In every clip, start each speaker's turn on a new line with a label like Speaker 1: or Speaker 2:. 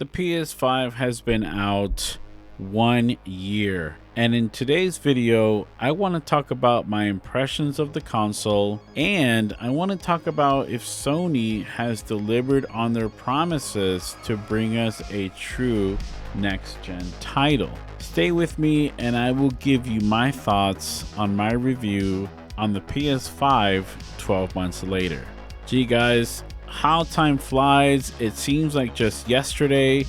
Speaker 1: The PS5 has been out 1 year, and in today's video I want to talk about my impressions of the console, and I want to talk about if Sony has delivered on their promises to bring us a true next-gen title. Stay with me and I will give you my thoughts on my review on the PS5 12 months later. Gee guys, how time flies. It seems like just yesterday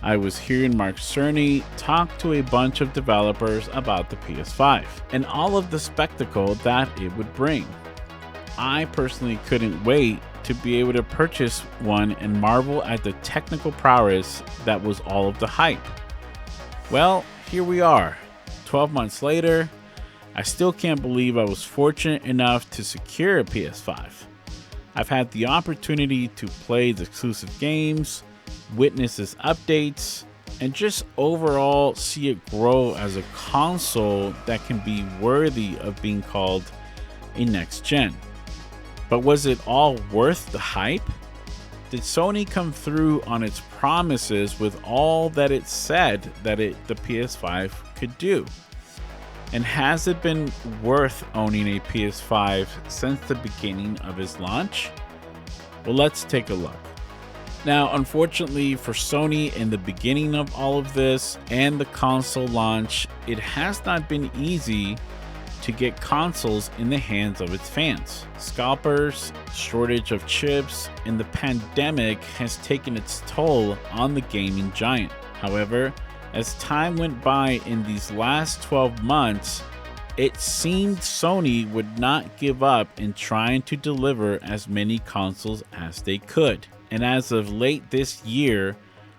Speaker 1: I was hearing Mark Cerny talk to a bunch of developers about the PS5 and all of the spectacle that it would bring. I personally couldn't wait to be able to purchase one and marvel at the technical prowess that was all of the hype. Well, here we are, 12 months later. I still can't believe I was fortunate enough to secure a PS5. I've had the opportunity to play the exclusive games, witness its updates, and just overall see it grow as a console that can be worthy of being called a next gen. But was it all worth the hype? Did Sony come through on its promises with all that it said that the PS5 could do? And has it been worth owning a PS5 since the beginning of its launch? Well, let's take a look. Now, unfortunately for Sony, in the beginning of all of this and the console launch, it has not been easy to get consoles in the hands of its fans. Scalpers, shortage of chips, and the pandemic has taken its toll on the gaming giant. However, as time went by in these last 12 months, it seemed Sony would not give up in trying to deliver as many consoles as they could. And as of late this year,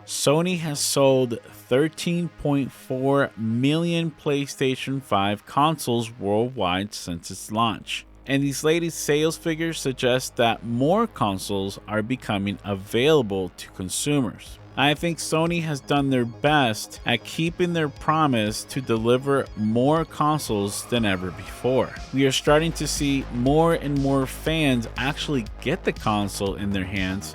Speaker 1: Sony has sold 13.4 million PlayStation 5 consoles worldwide since its launch. And these latest sales figures suggest that more consoles are becoming available to consumers. I think Sony has done their best at keeping their promise to deliver more consoles than ever before. We are starting to see more and more fans actually get the console in their hands,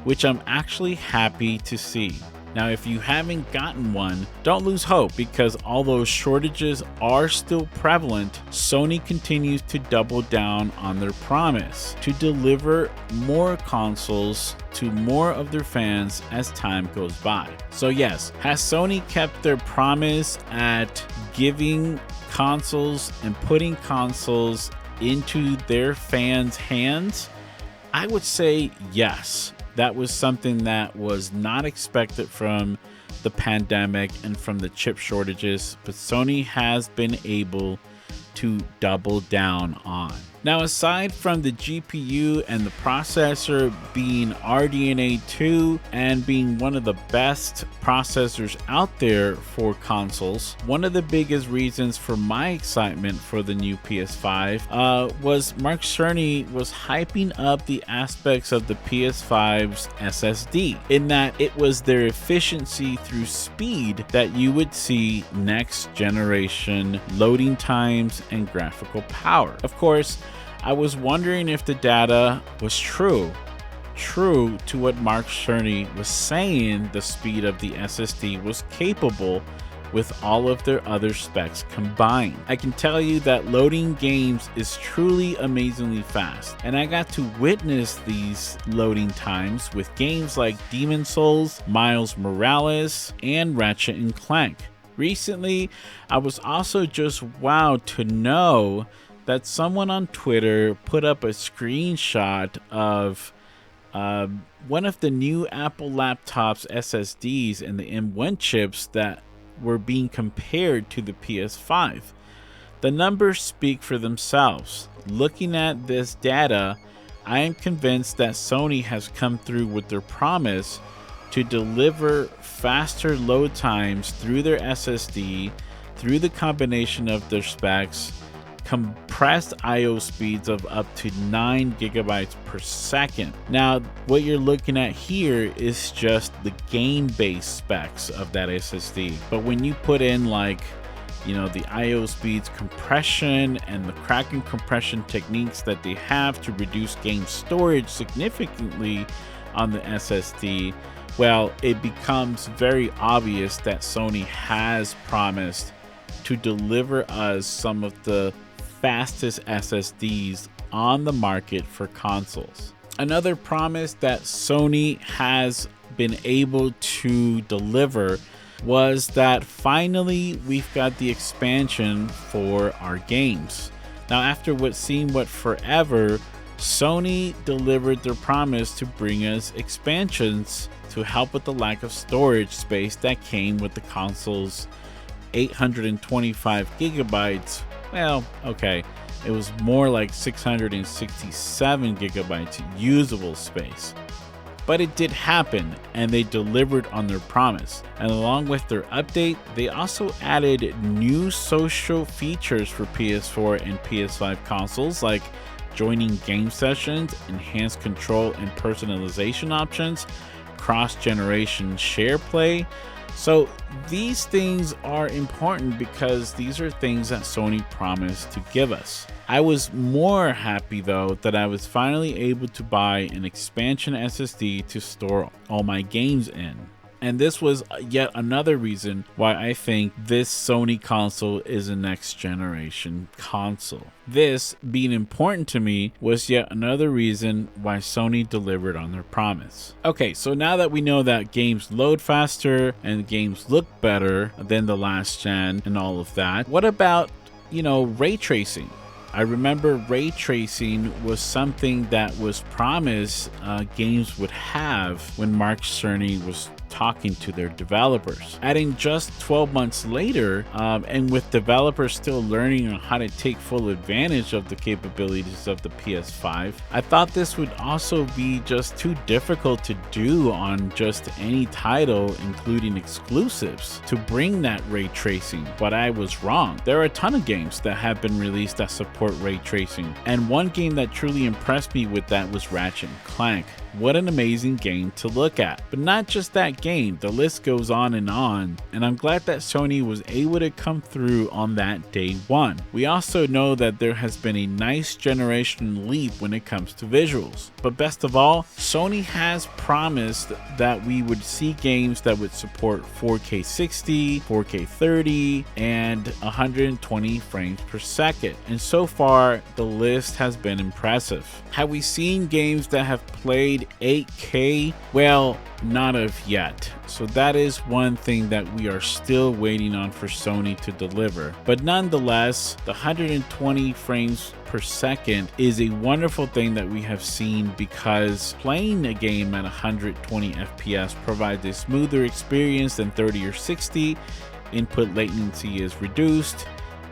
Speaker 1: which I'm actually happy to see. Now, if you haven't gotten one, don't lose hope, because although shortages are still prevalent, Sony continues to double down on their promise to deliver more consoles to more of their fans as time goes by. So yes, has Sony kept their promise at giving consoles and putting consoles into their fans' hands? I would say yes. That was something that was not expected from the pandemic and from the chip shortages, but Sony has been able to double down on. Now, aside from the GPU and the processor being RDNA 2 and being one of the best processors out there for consoles, one of the biggest reasons for my excitement for the new PS5 was Mark Cerny was hyping up the aspects of the PS5's SSD, in that it was their efficiency through speed that you would see next generation loading times and graphical power. Of course, I was wondering if the data was true to what Mark Cerny was saying the speed of the SSD was capable with all of their other specs combined. I can tell you that loading games is truly amazingly fast, and I got to witness these loading times with games like Demon's Souls, Miles Morales, and Ratchet and Clank. Recently, I was also just wowed to know that someone on Twitter put up a screenshot of one of the new Apple laptops SSDs and the M1 chips that were being compared to the PS5. The numbers speak for themselves. Looking at this data, I am convinced that Sony has come through with their promise to deliver faster load times through their SSD, through the combination of their specs, compressed I/O speeds of up to 9 gigabytes per second. Now, what you're looking at here is just the game-based specs of that SSD. But when you put in like you know, the I/O speeds, compression, and the Kraken compression techniques that they have to reduce game storage significantly on the SSD, well, it becomes very obvious that Sony has promised to deliver us some of the fastest SSDs on the market for consoles. Another promise that Sony has been able to deliver was that finally we've got the expansion for our games. Now, after what seemed forever, Sony delivered their promise to bring us expansions to help with the lack of storage space that came with the console's 825 gigabytes. Well, okay, it was more like 667 gigabytes usable space. But it did happen, and they delivered on their promise. And along with their update, they also added new social features for PS4 and PS5 consoles, like joining game sessions, enhanced control and personalization options, cross-generation share play. So these things are important because these are things that Sony promised to give us. I was more happy though that I was finally able to buy an expansion SSD to store all my games in. And this was yet another reason why I think this Sony console is a next generation console. This being important to me was yet another reason why Sony delivered on their promise. Okay, so now that we know that games load faster and games look better than the last gen and all of that, what about, ray tracing? I remember ray tracing was something that was promised games would have when Mark Cerny was talking to their developers. Adding just 12 months later, and with developers still learning on how to take full advantage of the capabilities of the PS5, I thought this would also be just too difficult to do on just any title, including exclusives, to bring that ray tracing. But I was wrong. There are a ton of games that have been released that support ray tracing, and one game that truly impressed me with that was Ratchet & Clank. What an amazing game to look at. But not just that game, the list goes on, and I'm glad that Sony was able to come through on that day one. We also know that there has been a nice generation leap when it comes to visuals. But best of all, Sony has promised that we would see games that would support 4K 60, 4K 30, and 120 frames per second. And so far, the list has been impressive. Have we seen games that have played 8K? Well, not of yet. So that is one thing that we are still waiting on for Sony to deliver. But nonetheless, the 120 frames per second is a wonderful thing that we have seen, because playing a game at 120 FPS provides a smoother experience than 30 or 60. Input latency is reduced,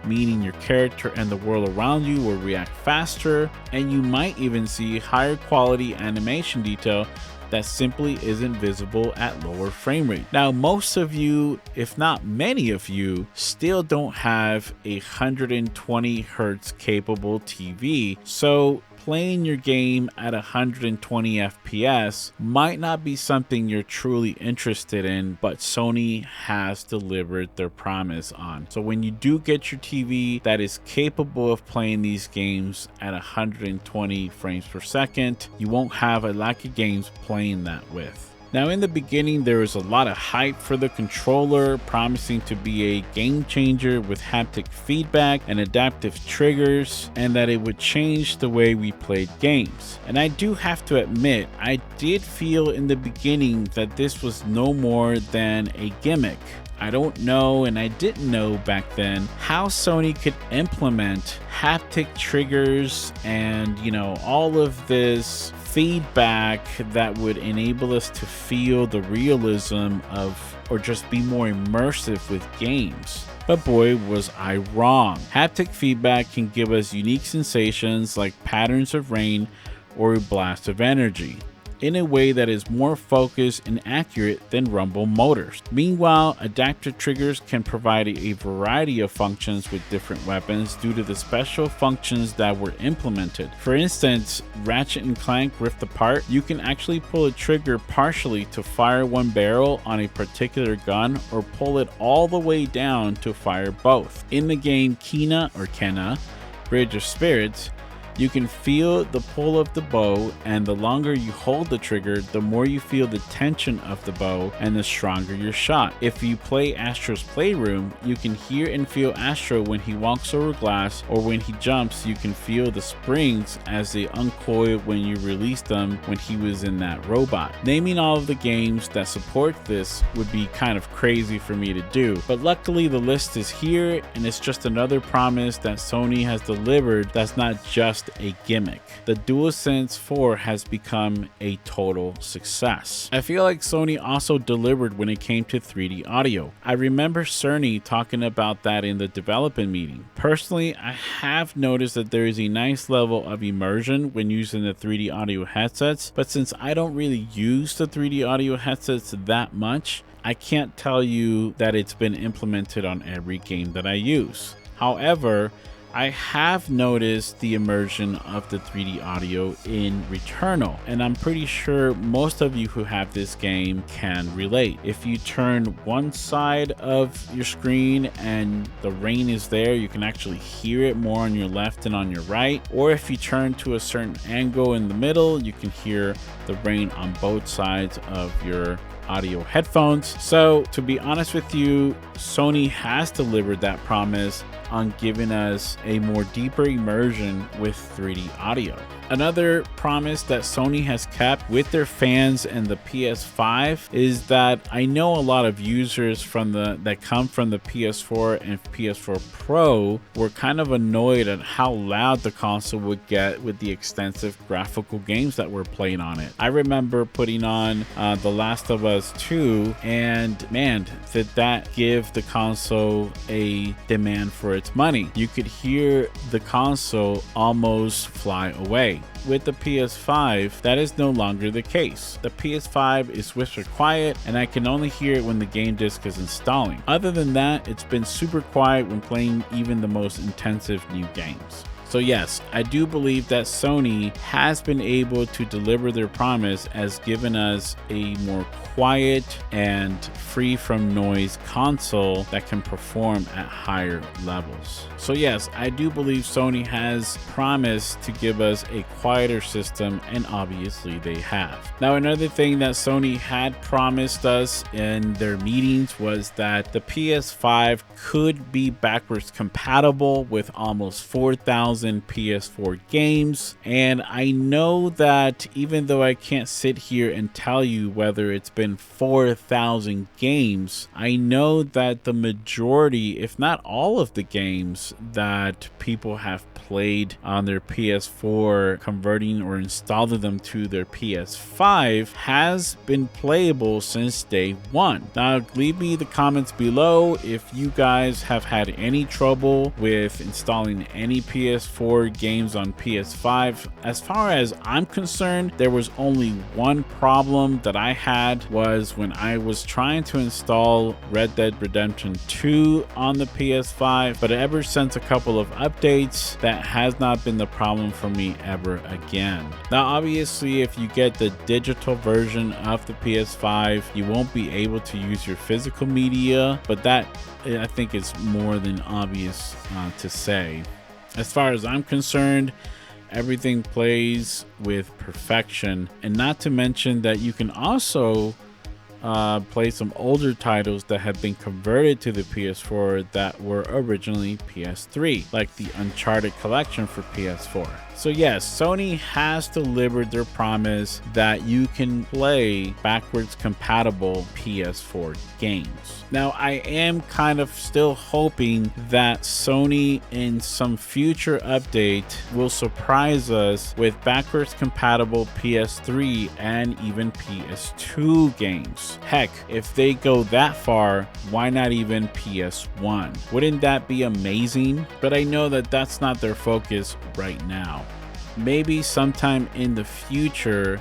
Speaker 1: meaning your character and the world around you will react faster, and you might even see higher quality animation detail that simply isn't visible at lower frame rate. Now, most of you, if not many of you, still don't have a 120 Hertz capable TV, so playing your game at 120 FPS might not be something you're truly interested in, but Sony has delivered their promise on. So when you do get your TV that is capable of playing these games at 120 frames per second, you won't have a lack of games playing that with. Now, in the beginning, there was a lot of hype for the controller, promising to be a game changer with haptic feedback and adaptive triggers, and that it would change the way we played games. And I do have to admit, I did feel in the beginning that this was no more than a gimmick. I don't know, and I didn't know back then, how Sony could implement haptic triggers and, all of this feedback that would enable us to feel the realism of, or just be more immersive with games. But boy, was I wrong. Haptic feedback can give us unique sensations like patterns of rain or a blast of energy, in a way that is more focused and accurate than rumble motors. Meanwhile, adaptive triggers can provide a variety of functions with different weapons due to the special functions that were implemented. For instance, Ratchet & Clank Rift Apart, you can actually pull a trigger partially to fire one barrel on a particular gun, or pull it all the way down to fire both. In the game Kena, Bridge of Spirits, You can feel the pull of the bow, and the longer you hold the trigger, the more you feel the tension of the bow and the stronger your shot. If you play Astro's Playroom, you can hear and feel Astro when he walks over glass, or when he jumps, you can feel the springs as they uncoil when you release them when he was in that robot. Naming all of the games that support this would be kind of crazy for me to do, but luckily the list is here, and it's just another promise that Sony has delivered that's not just a gimmick. The DualSense 4 has become a total success. I feel like Sony also delivered when it came to 3D audio. I remember Cerny talking about that in the development meeting. Personally, I have noticed that there is a nice level of immersion when using the 3D audio headsets, but since I don't really use the 3D audio headsets that much, I can't tell you that it's been implemented on every game that I use. However, I have noticed the immersion of the 3D audio in Returnal, and I'm pretty sure most of you who have this game can relate. If you turn one side of your screen and the rain is there, you can actually hear it more on your left and on your right. Or if you turn to a certain angle in the middle, you can hear the rain on both sides of your audio headphones. So to be honest with you, Sony has delivered that promise on giving us a more deeper immersion with 3D audio. Another promise that Sony has kept with their fans and the PS5 is that I know a lot of users that come from the PS4 and PS4 Pro were kind of annoyed at how loud the console would get with the extensive graphical games that were playing on it. I remember putting on The Last of Us 2, and man, did that give the console a demand for its money. You could hear the console almost fly away. With the PS5, that is no longer the case. The PS5 is whisper quiet, and I can only hear it when the game disc is installing. Other than that, it's been super quiet when playing even the most intensive new games. So yes, I do believe that Sony has been able to deliver their promise, as given us a more quiet and free from noise console that can perform at higher levels. So yes, I do believe Sony has promised to give us a quieter system, and obviously they have. Now, another thing that Sony had promised us in their meetings was that the PS5 could be backwards compatible with almost 4,000 PS4 games, and I know that even though I can't sit here and tell you whether it's been 4,000 games, I know that the majority, if not all of the games that people have played on their PS4, converting or installing them to their PS5, has been playable since day one. Now, leave me the comments below if you guys have had any trouble with installing any PS4 games on PS5. As far as I'm concerned, there was only one problem that I had, was when I was trying to install Red Dead Redemption 2 on the PS5, but ever since a couple of updates, that has not been the problem for me ever again. Now, obviously, if you get the digital version of the PS5, you won't be able to use your physical media, but that I think is more than obvious to say. As far as I'm concerned, everything plays with perfection, and not to mention that you can also play some older titles that have been converted to the PS4 that were originally PS3, like the Uncharted collection for PS4. So yes, Sony has delivered their promise that you can play backwards compatible PS4 games. Now, I am kind of still hoping that Sony in some future update will surprise us with backwards compatible PS3 and even PS2 games. Heck, if they go that far, why not even PS1? Wouldn't that be amazing? But I know that that's not their focus right now. Maybe sometime in the future,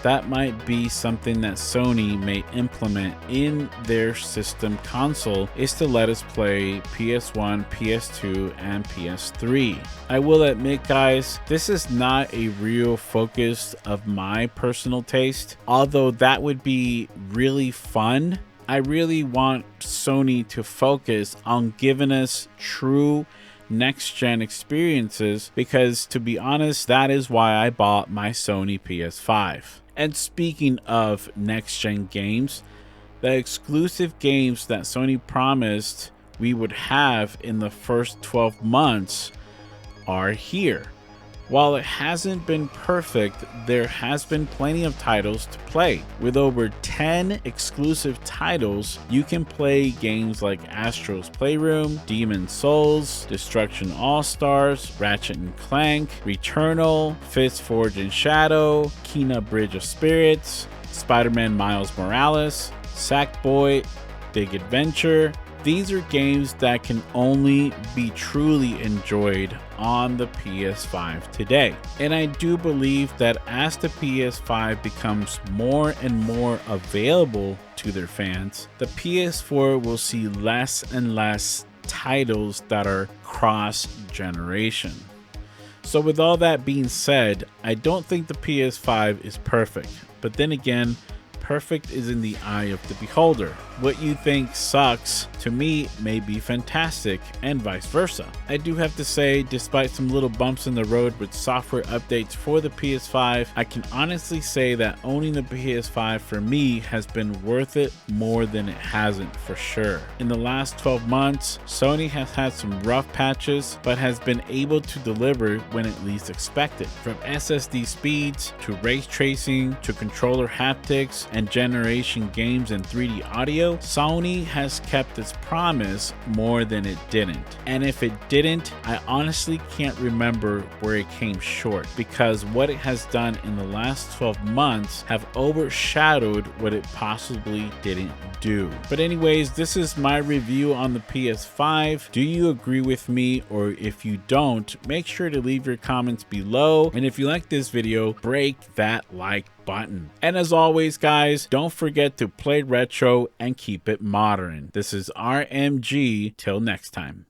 Speaker 1: that might be something that Sony may implement in their system console, is to let us play PS1, PS2, and PS3. I will admit, guys, this is not a real focus of my personal taste, although that would be really fun. I really want Sony to focus on giving us true next gen experiences, because to be honest, that is why I bought my Sony PS5. And speaking of next gen games, the exclusive games that Sony promised we would have in the first 12 months are here. While it hasn't been perfect, there has been plenty of titles to play. With over 10 exclusive titles, you can play games like Astro's Playroom, Demon's Souls, Destruction All-Stars, Ratchet & Clank, Returnal, Fist Forged in Shadow, Kena Bridge of Spirits, Spider-Man Miles Morales, Sackboy, Big Adventure. These are games that can only be truly enjoyed on the PS5 today. And I do believe that as the PS5 becomes more and more available to their fans, the PS4 will see less and less titles that are cross-generation. So with all that being said, I don't think the PS5 is perfect, but then again, perfect is in the eye of the beholder. What you think sucks to me may be fantastic, and vice versa. I do have to say, despite some little bumps in the road with software updates for the PS5, I can honestly say that owning the PS5 for me has been worth it more than it hasn't, for sure. In the last 12 months, Sony has had some rough patches, but has been able to deliver when at least expected. From SSD speeds, to ray tracing, to controller haptics, and generation games and 3D audio, Sony has kept its promise more than it didn't. And if it didn't, I honestly can't remember where it came short, because what it has done in the last 12 months have overshadowed what it possibly didn't do. But anyways, this is my review on the PS5. Do you agree with me? Or if you don't, make sure to leave your comments below. And if you like this video, break that like button. And as always, guys, don't forget to play retro and keep it modern. This is RMG. Till next time.